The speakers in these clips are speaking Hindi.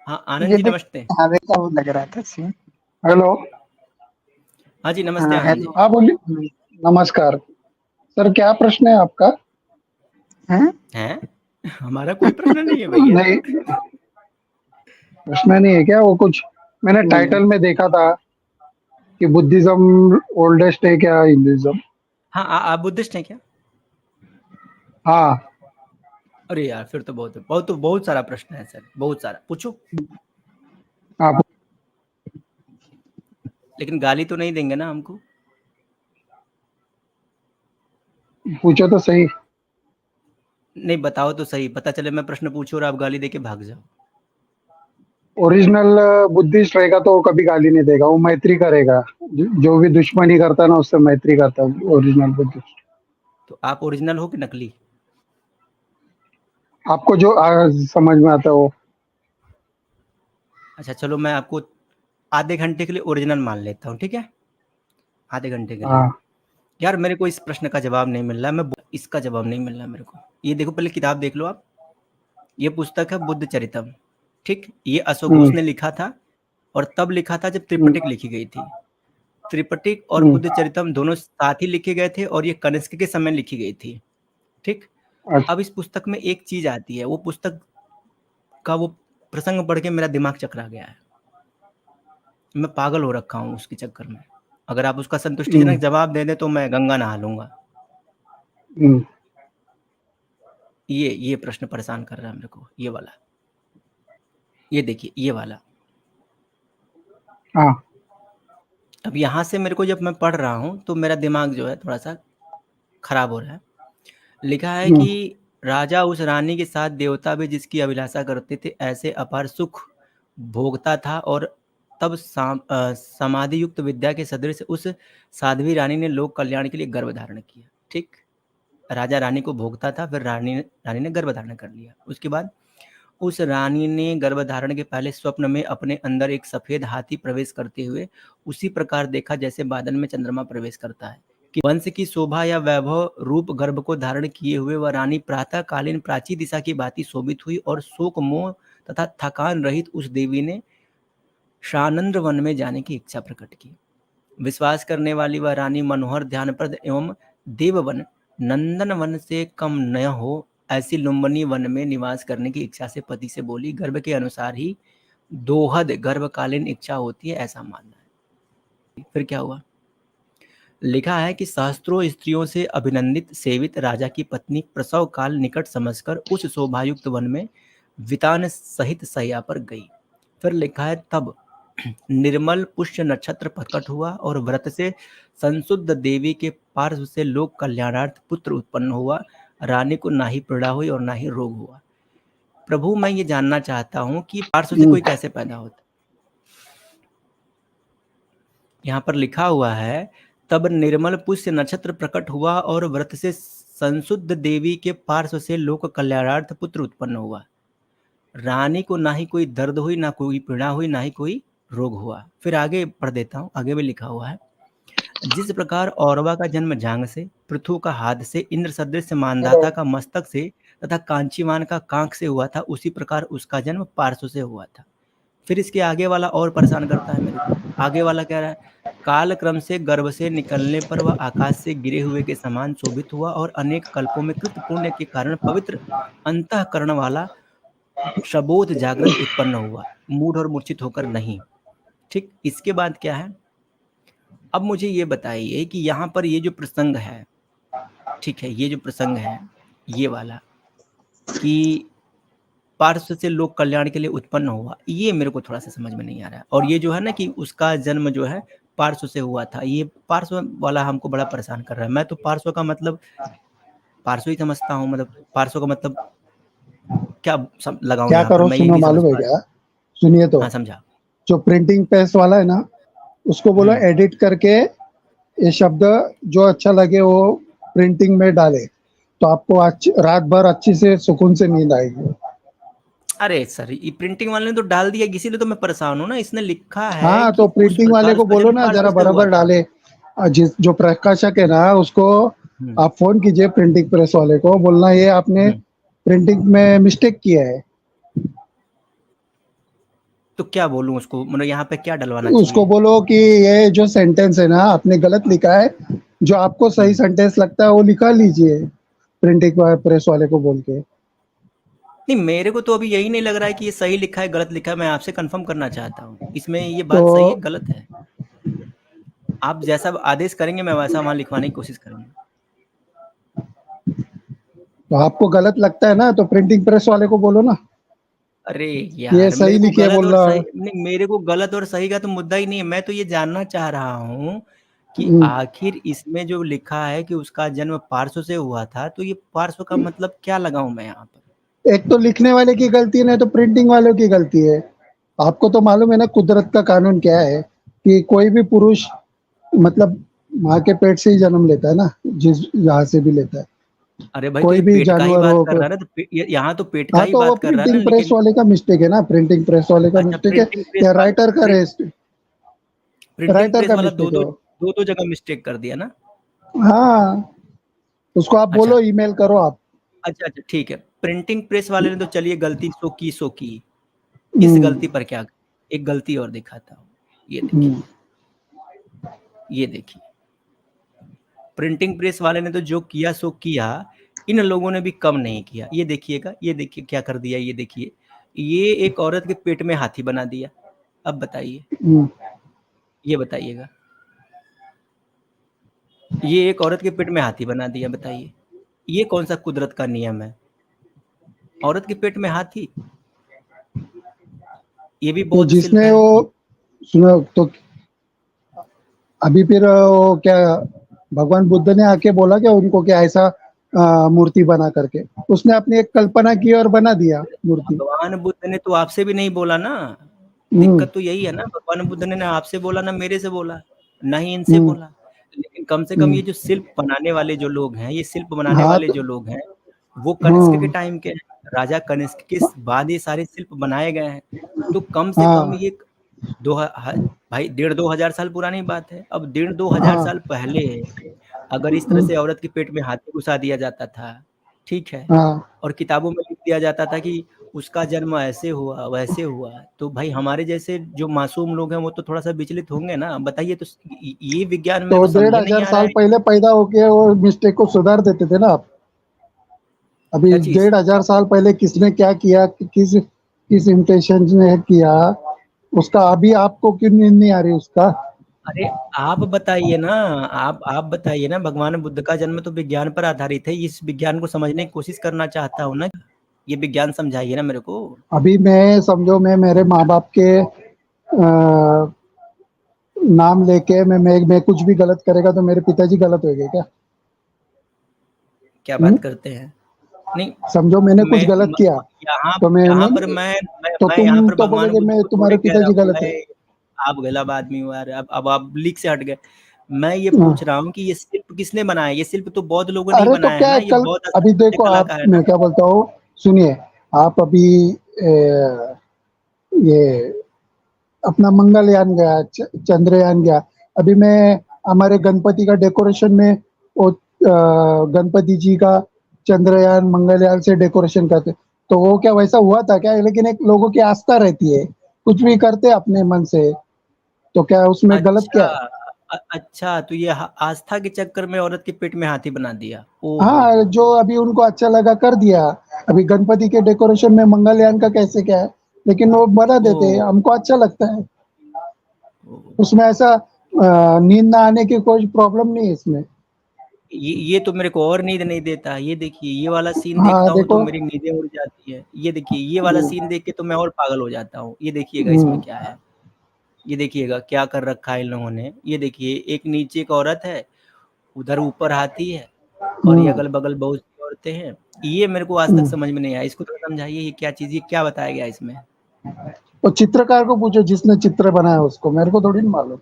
हाँ, आनंद ये जी देख नमस्ते। हमें क्या वो लग रहा था सीन। हेलो। हाँ जी, नमस्ते हाँ आनंद जी। हेलो, हाँ बोलिए। नमस्कार सर, क्या प्रश्न है आपका? हैं? हैं? हमारा कोई प्रश्न नहीं है भैया। नहीं, प्रश्न नहीं है क्या? वो कुछ मैंने टाइटल में देखा था कि बुद्धिज्म ओल्डेस्ट है क्या हिंदुइज्म? हाँ, आप बुद्धिस्ट हैं क्या? हाँ। अरे यार, फिर तो बहुत सारा प्रश्न है सर, बहुत सारा। पूछो, आप लेकिन गाली तो नहीं देंगे ना हमको? पूछो तो सही। नहीं, बताओ तो सही, पता चले मैं प्रश्न पूछूँ और आप गाली देके भाग जाओ। ओरिजिनल बुद्धिस्ट रहेगा तो वो कभी गाली नहीं देगा, वो मैत्री करेगा। जो भी दुश्मनी करता है ना, उससे मैत्री करता है ओरिजिनल बुद्धिस्ट। तो आप ओरिजिनल हो कि नकली? आपको जो समझ में आता है वो। अच्छा चलो, मैं आपको आधे घंटे के लिए ओरिजिनल मान लेता हूँ, ठीक है? आधे घंटे के लिए। हाँ। यार मेरे को इस प्रश्न का जवाब नहीं मिल रहा है, इसका जवाब नहीं मिल रहा है मेरे को। ये देखो, पहले किताब देख लो आप। ये पुस्तक है बुद्ध चरितम, ठीक? ये अश्वघोष हम्म, ने लिखा था, और तब लिखा था जब हम्म, त्रिपिटक लिखी गई थी। त्रिपिटक और हम्म, बुद्ध चरितम दोनों साथ ही लिखे गए थे, और ये कनिष्क के समय लिखी गई थी, ठीक? अच्छा। अब इस पुस्तक में एक चीज आती है, वो पुस्तक का वो प्रसंग पढ़ के मेरा दिमाग चकरा गया है। मैं पागल हो रखा हूँ उसके चक्कर में। अगर आप उसका हम्म, संतुष्टिजनक जवाब दे दें तो मैं गंगा नहा लूंगा। हम्म, ये प्रश्न परेशान कर रहा है मेरे को, ये वाला। ये देखिए, ये वाला। हाँ। अब यहाँ से मेरे को, जब मैं पढ़ रहा हूँ तो मेरा दिमाग जो है थोड़ा सा खराब हो रहा है। लिखा है हम्म, कि राजा उस रानी के साथ देवता भी जिसकी अभिलाषा करते थे ऐसे अपार सुख भोगता था, और तब समाधि युक्त विद्या के सदृश उस साध्वी रानी ने लोक कल्याण के लिए गर्भ धारण किया, ठीक? राजा रानी को भोगता था, फिर रानी ने गर्भ धारण कर लिया। उसके बाद उस रानी ने गर्भ धारण के पहले स्वप्न में अपने अंदर एक सफेद हाथी प्रवेश करते हुए उसी प्रकार देखा जैसे बादल में चंद्रमा प्रवेश करता है, कि वंश की शोभा या वैभव रूप गर्भ को धारण किए हुए वह रानी प्रातः कालीन प्राची दिशा की भांति शोभित हुई, और शोक मोह तथा थकान रहित उस देवी ने शानंद्र वन में जाने की इच्छा प्रकट की। विश्वास करने वाली वह रानी मनोहर ध्यानप्रद एवं देववन नंदन वन से कम न हो ऐसी लुम्बनी वन में निवास करने की इच्छा से पति से बोली, गर्भ के अनुसार ही दोहद गर्भकालीन इच्छा होती है, ऐसा मानना है। फिर क्या हुआ? लिखा है कि सहस्त्रों स्त्रियों से अभिनंदित सेवित राजा की पत्नी प्रसव काल निकट समझकर उस शोभायुक्त वन में वितान सहित शैया पर गई। फिर लिखा है, तब निर्मल पुष्य नक्षत्र प्रकट हुआ, और व्रत से संशुद्ध देवी के पार्श्व से लोक कल्याणार्थ पुत्र उत्पन्न हुआ। रानी को ना ही पीड़ा हुई और ना ही रोग हुआ। प्रभु, मैं ये जानना चाहता हूँ कि पार्श्व से हम्म, कोई कैसे पैदा होता है? यहाँ पर लिखा हुआ है, तब निर्मल पुष्य नक्षत्र प्रकट हुआ, और व्रत से संशुद्ध देवी के पार्श्व से लोक कल्याणार्थ पुत्र उत्पन्न हुआ। रानी को ना ही कोई दर्द हुई, ना कोई पीड़ा हुई, ना ही कोई रोग हुआ। फिर आगे पढ़ देता हूँ, आगे भी लिखा हुआ है, जिस प्रकार औरवा का जन्म जांग से, पृथु का हाथ से, इंद्र सदृश हेलो। मानधाता का मस्तक से तथा कांचीवान का कांख से हुआ था, उसी प्रकार उसका जन्म पार्श्व से हुआ था। फिर इसके आगे वाला और परेशान करता है मेरे को। आगे वाला कह रहा है, काल क्रम से गर्भ से निकलने पर वह आकाश से गिरे हुए के समान शोभित हुआ, और अनेक कल्पों में कृत पुण्य के कारण पवित्र अंतःकरण वाला शबोध जागृत उत्पन्न हुआ, मूढ़ और मूर्छित होकर नहीं, ठीक? इसके बाद क्या है? अब मुझे ये बताइए कि यहाँ पर ये जो प्रसंग है, ठीक है, ये जो प्रसंग है, ये वाला, कि पार्श्व से लोक कल्याण के लिए उत्पन्न हुआ, ये मेरे को थोड़ा सा समझ में नहीं आ रहा है। और ये जो है ना कि उसका जन्म जो है पार्श्व से हुआ था, ये पार्श्व वाला हमको बड़ा परेशान कर रहा है। मैं तो पार्श्व का मतलब पार्श्व ही समझता हूँ, मतलब पार्श्व का मतलब क्या लगाऊं क्या यहाँ पर, करो मैं यही सुनो, नहीं समझ मालूम है पा क्या? सुनिए रहा। तो। हाँ, समझा। जो प्रिंटिंग प्रेस वाला है ना, उसको बोलो हम्म। एडिट करके ये शब्द जो अच्छा लगे वो प्रिंटिंग में डाले, तो आपको रात भर अच्छी से सुकून से नींद आएगी। अरे सर, ये प्रिंटिंग वाले ने तो डाल दिया, इसीलिए तो मैं परेशान हूँ ना। इसने लिखा है हाँ, कि तो उस प्रिंटिंग वाले प्रकार को उसका बोलो जन्म ना पार्श्व जरा से हुआ बराबर था। डाले। जिस जो प्रकाशक है ना, उसको हम्म। आप फोन कीजिए, प्रिंटिंग प्रेस वाले को बोलना ये आपने हम्म। प्रिंटिंग में मिस्टेक किया है। तो क्या बोलूँ उसको, मतलब यहाँ पे क्या डलवाना उसको चाहिए? बोलो कि ये जो सेंटेंस है ना आपने गलत लिखा है, जो आपको सही हम्म। सेंटेंस लगता है वो लिखा लीजिए, प्रिंटिंग प्रेस वाले को बोल के। नहीं, मेरे को तो अभी यही नहीं लग रहा है कि ये सही लिखा है गलत लिखा है, मैं आपसे कंफर्म करना चाहता हूँ इसमें ये तो बात सही है गलत है। आप जैसा आदेश करेंगे मैं वैसा वहाँ लिखवाने की कोशिश करूँगा। तो आपको गलत लगता है ना, तो प्रिंटिंग प्रेस वाले को बोलो ना, अरे ये यार, सही लिखिए बोल रहा है। मेरे को गलत और सही का तो मुद्दा ही नहीं है, मैं तो ये जानना चाह रहा हूँ कि हम्म, आखिर इसमें जो लिखा है कि उसका जन्म पार्श्व से हुआ था, तो ये पार्श्व का मतलब क्या लगाऊं मैं यहाँ पर? एक तो लिखने वाले की गलती है, नहीं तो प्रिंटिंग वालों की गलती है। आपको तो मालूम है ना कुदरत का कानून क्या है, कि कोई भी पुरुष मतलब माँ के पेट से ही जन्म लेता है ना, जिस जहाँ से भी लेता है, अरे भाई, तो कोई ये भी पेट का ही जानवर बात हो कर रहा है ना, तो यहाँ तो पेट का हाँ, ही तो वो बात कर रहा है ना, प्रिंटिंग प्रेस लेकिन वाले का मिस्टेक है ना, प्रिंटिंग प्रेस वाले का अच्छा, मिस्टेक है, या राइटर का रेस्ट, प्रिंटिंग राइटर प्रेस का वाला मिस्टेक है वो। दो दो जगह मिस्टेक कर दिया ना। हाँ, उसको आप अच्छा बोलो, ईमेल करो आप। अच्छा अच्छा, ठीक है, प्रिंटिंग प्रेस वाले ने तो चलिए गलती सो की। इस हम्म, गलती पर क्या, एक गलती और दिखाता हूँ, ये देखिए, हम्म, ये देखिए, प्रिंटिंग प्रेस वाले ने तो जो किया सो किया, इन लोगों ने भी कम नहीं किया। ये देखिएगा, ये देखिए क्या कर दिया, ये देखिए, ये एक औरत के पेट में हाथी बना दिया। अब बताइए, हम्म। ये बताइएगा, ये एक औरत के पेट में हाथी बना दिया, बताइए, ये कौन सा कुदरत का नियम है? औरत के पेट में हाथी, ये भी तो बौद्ध शिल्प जिसने है। वो सुनो तो, अभी फिर वो क्या, भगवान बुद्ध ने आके बोला क्या उनको, क्या ऐसा मूर्ति बना करके, उसने अपनी एक कल्पना की और बना दिया मूर्ति। भगवान बुद्ध ने तो आपसे भी नहीं बोला ना, हम्म, दिक्कत तो यही है ना, भगवान बुद्ध ने ना आपसे बोला ना मेरे से बोला, ना ही इनसे हम्म, बोला। लेकिन कम से कम हम्म। ये जो शिल्प बनाने वाले जो लोग हैं, ये शिल्प बनाने हाँ वाले तो, जो लोग हैं, वो कनिष्क के हम्म, टाइम के हैं, राजा कनिष्क के बाद ये सारे शिल्प बनाए गए हैं। तो कम से कम हाँ, ये दो भाई 1,500-2,000 साल पुरानी बात है। अब 1,500-2,000 हाँ, साल पहले अगर इस तरह हम्म, से औरत के पेट में हाथी घुसा दिया जाता था, ठीक है, हाँ, और किताबों में लिख दिया जाता था कि उसका जन्म ऐसे हुआ, वैसे हुआ, तो भाई हमारे जैसे जो मासूम लोग हैं वो तो थोड़ा-सा विचलित होंगे ना। बताइए, तो ये विज्ञान मेरे तो को समझ डेढ़ में नहीं हजार आ रहा साल है। पहले पैदा होके वो मिस्टेक को सुधार देते थे ना आप। अभी क्या चीज़? 1,500 साल पहले किसने क्या किया, किस किस इंटेंशन ने किया, उसका अभी आपको क्यों नींद नहीं आ रही उसका। अरे आप बताइए ना, आप बताइए ना, भगवान बुद्ध का जन्म तो विज्ञान पर आधारित है, इस विज्ञान को समझने की कोशिश करना चाहता हूँ ना, ये विज्ञान समझाइए ना मेरे को। अभी मैं समझो, मैं मेरे माँ बाप के नाम लेके मैं कुछ भी गलत करेगा तो मेरे पिताजी गलत हो गए क्या? क्या हुँ? बात करते हैं? नहीं, समझो मैंने कुछ मैं गलत किया, यहाँ तो यहाँ मैंने, पर तो मैं यहाँ तुम पर तो भगवान बोलोगे बुद्ध मैं को थोड़ी तुम्हारे कह रहा पिताजी हूँ, गलत है। मैं आप गलत आदमी हो यार, अब आप लीक से हट गए। मैं ये हाँ, पूछ रहा हूँ कि ये शिल्प किसने बनाया? ये शिल्प तो बौद्ध लोगों ने ही अरे तो बनाया है क्या ना, है ये कल, बौद्ध अभी स्थापत्य देखो कला आप, का है ना। मैं क्या बोलता हूँ, सुनिए, आप अभी ये अपना मंगलयान गया, चंद्रयान गया, अभी मैं हमारे गणपति का डेकोरेशन में वो गणपति जी का चंद्रयान मंगलयान से डेकोरेशन करते, तो वो क्या वैसा हुआ था क्या? लेकिन एक लोगों की आस्था रहती है, कुछ भी करते अपने मन से, तो क्या उसमें गलत अच्छा, क्या है? अच्छा, तो ये आस्था के चक्कर में औरत के पेट में हाथी बना दिया। ओ हाँ, हो जो हो। अभी उनको अच्छा लगा कर दिया। अभी गणपति के डेकोरेशन में मंगलयान का कैसे क्या है, लेकिन वो बना ओ, देते हैं, हमको अच्छा लगता है। ओ। उसमें ऐसा नींद ना आने की कोई प्रॉब्लम नहीं है इसमें। ये तो मेरे को और नींद नहीं देता। ये देखिए, ये वाला सीन हाँ देखता हूँ तो देखो। मेरी नींदें उड़ जाती है। ये देखिए, ये वाला हम्म, सीन देख के तो मैं और पागल हो जाता हूँ। ये देखिएगा इसमें हम्म, क्या है। ये देखिएगा क्या कर रखा है इन लोगों ने। ये देखिए, एक नीचे एक औरत है, उधर ऊपर हाथी है, और ये हम्म, अगल-बगल बहुत सी औरतें हैं। ये मेरे को आज तक हम्म। समझ में नहीं आया। इसको थोड़ा समझाइए, ये क्या चीज़, ये क्या बताया गया है इसमें? तो चित्रकार को पूछो जिसने चित्र बनाया उसको, मेरे को थोड़ी ना मालूम।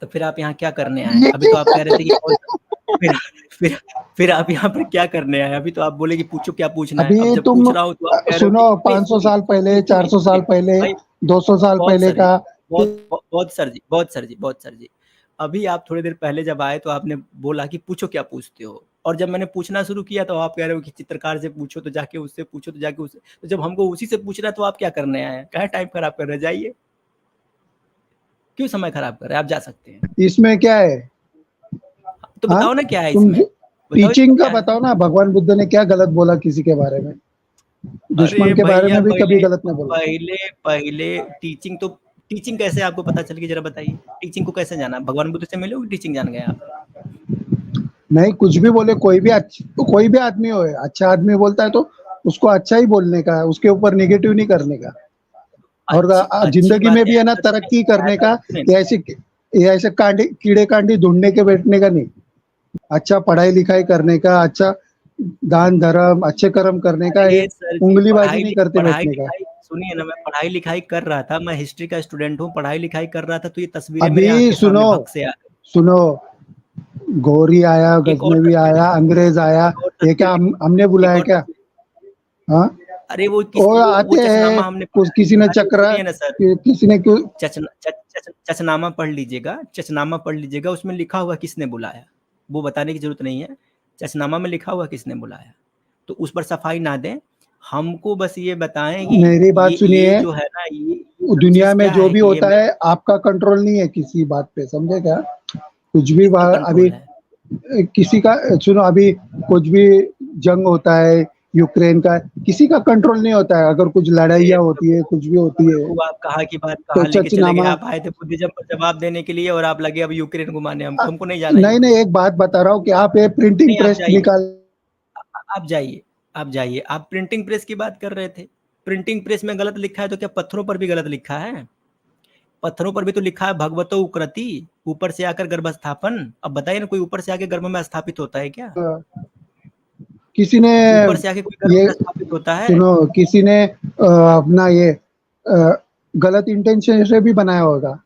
तो फिर आप यहाँ क्या करने आए? अभी तो आप कह रहे थे कि कौन-सा, फिर फिर फिर आप यहाँ पर क्या करने आए? अभी तो आप बोले कि पूछो क्या पूछना है। अब अभी जब तुम पूछ रहा हूँ तो आप कह रहे हो सुनो, कि नहीं 500 सुनिए, साल नहीं पहले, सुनिए, 400 सुनिए। साल पहले, भाई 200 साल बहुत पहले सर जी, का। बहुत सर जी, बहुत सर जी। अभी आप थोड़ी देर पहले जब आए तो आपने बोला कि पूछो क्या पूछते हो? और जब मैंने पूछना शुरू किया तो आप कह रहे हो कि चित्रकार से पूछो, तो जाके उससे पूछो, तो जाके उससे, तो जब हमको उसी से पूछना है तो आप क्या करने आए हैं? काहे टाइम खराब कर रहे हैं? जाइए, क्यों समय खराब कर रहे हैं? आप जा सकते हैं। इसमें क्या है? तो हाँ, बताओ ना क्या है तुम इसमें, बताओ इसमें टीचिंग का क्या है? बताओ ना, भगवान बुद्ध ने क्या गलत बोला किसी के बारे में? दुश्मन अरे के बारे भैया, में भी कभी पहले गलत नहीं बोला। पहले पहले टीचिंग कैसे आपको पता चल गई, जरा बताइए? टीचिंग को कैसे जाना? भगवान बुद्ध से मिले हो, टीचिंग जान गए आप? नहीं, कुछ भी बोले, कोई भी आदमी हो, अच्छा आदमी बोलता है तो उसको अच्छा ही बोलने का, उसके ऊपर नेगेटिव नहीं करने का। और अच्छी जिंदगी बात में है, भी है ना, ऐसा तरक्की सुनिए, करने का। सुनिए, ये ऐसे कीड़े कांडी ढूंढने के बैठने का नहीं। अच्छा पढ़ाई लिखाई करने का, अच्छा दान धर्म, अच्छे कर्म करने का, अरे ये सर जी, उंगलीबाजी नहीं करते पढ़ाई बैठने का। लिखाई सुनिए ना, मैं पढ़ाई लिखाई कर रहा था, मैं हिस्ट्री का स्टूडेंट हूँ, पढ़ाई लिखाई कर रहा था, तो ये तस्वीरें मेरे आँख अभी के सामने सुनो, भग से आ गई। सुनो, गौरी आया, एक और गजनवी तस्वीर आया, दिखाइए, अंग्रेज आया। एक और ये तस्वीर क्या हमने दिखाइए, एक बुलाया और क्या? तस्वीर। हाँ, अरे वो वो आते चचनामा हैं, हमने कुछ पढ़ा। किसी ने अरे चक्रा, सुनिए ना सर, किसी ने क्यों। चचनामा पढ़ लीजिएगा, चचनामा पढ़ लीजिएगा, उसमें लिखा हुआ किसने बुलाया, वो बताने की जरूरत नहीं है। चचनामा में लिखा हुआ किसने बुलाया, तो उस पर सफाई ना दें, हमको बस ये बताएं कि मेरी बात ये सुनिए, जो है ना, ये सब दुनिया चीज में क्या जो है भी कि ये होता मैं है, आपका कंट्रोल नहीं है किसी बात पे, समझे क्या? कुछ भी किसका अभी कंट्रोल है? किसी का, सुनो, अभी कुछ भी जंग होता है, यूक्रेन का, किसी का कंट्रोल नहीं होता है। अगर कुछ अरे लड़ाइयाँ होती है, कुछ भी होती है, प्रभु, आप कहाँ की बात तो कहाँ लेके चले गए? चचनामा। आप आए थे बुद्धिज्म पर जवाब देने के लिए और आप लगे अब यूक्रेन घुमाने, हमको हमको नहीं जाना नहीं नहीं, यूक्रेन। एक बात बता रहा हूँ कि आप ये प्रिंटिंग नहीं, आप प्रेस जाइए, निकाल। आप जाइए, आप जाइए। आप प्रिंटिंग प्रेस की बात कर रहे थे, प्रिंटिंग प्रेस में गलत लिखा है तो क्या पत्थरों पर भी गलत लिखा है? पत्थरों पर भी तो लिखा है भगवतो उक्रति, ऊपर से आकर गर्भस्थापन। अब बताइए ना, कोई ऊपर से आके गर्भ में स्थापित होता है क्या? किसी ने ऊपर से आके कोई गर्भ ये, में स्थापित होता है? सुनो, किसी ने अपना ये गलत इंटेंशन से भी बनाया होगा।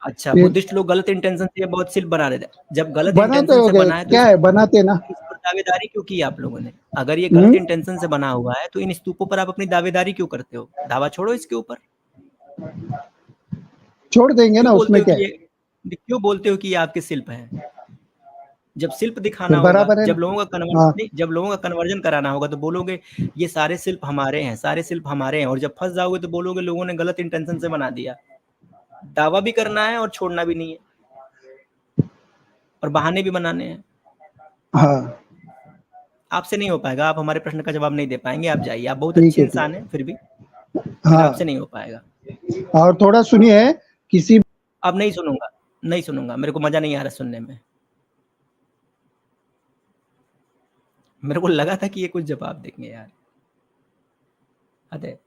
अच्छा, ये बुद्धिस्ट लोग गलत इंटेंशन से बहुत शिल्प बना देते हैं। जब गलत बनाते इंटेंशन हो से गए, बना है तो क्या है, बनाते ना। इस पर दावेदारी क्यों की आप लोगों ने? अगर ये गलत हम्म, इंटेंशन से बना हुआ है तो इन स्तूपों पर आप अपनी दावेदारी क्यों करते हो? दावा छोड़ो इसके ऊपर। छोड़ देंगे क्यों ना, बोलते उसमें हो क्या कि है? क्यों बोलते हो कि ये आपके शिल्प हैं? जब शिल्प फिर दिखाना होगा, बराबर है ना। जब लोगों का हाँ, जब लोगों का कन्वर्जन कराना होगा तो बोलोगे ये सारे शिल्प हमारे हैं, सारे शिल्प हमारे हैं, और जब फंस जाओगे तो बोलोगे लोगों ने गलत इंटेंशन से बना दिया। दावा भी करना है और छोड़ना भी नहीं है, और बहाने भी बनाने हैं। हाँ, आपसे नहीं हो पाएगा, आप हमारे प्रश्न का जवाब नहीं दे पाएंगे, आप जाइए। आप बहुत ठीक अच्छे है, ठीक इंसान हैं फिर भी, है। लेकिन हाँ, आपसे नहीं हो पाएगा। और थोड़ा सुनिए, किसी अब नहीं सुनूंगा, नहीं सुनूंगा, मेरे को मजा नहीं आ रहा सुनने में। मेरे को लगा था कि ये कुछ जवाब देंगे यार, हद है।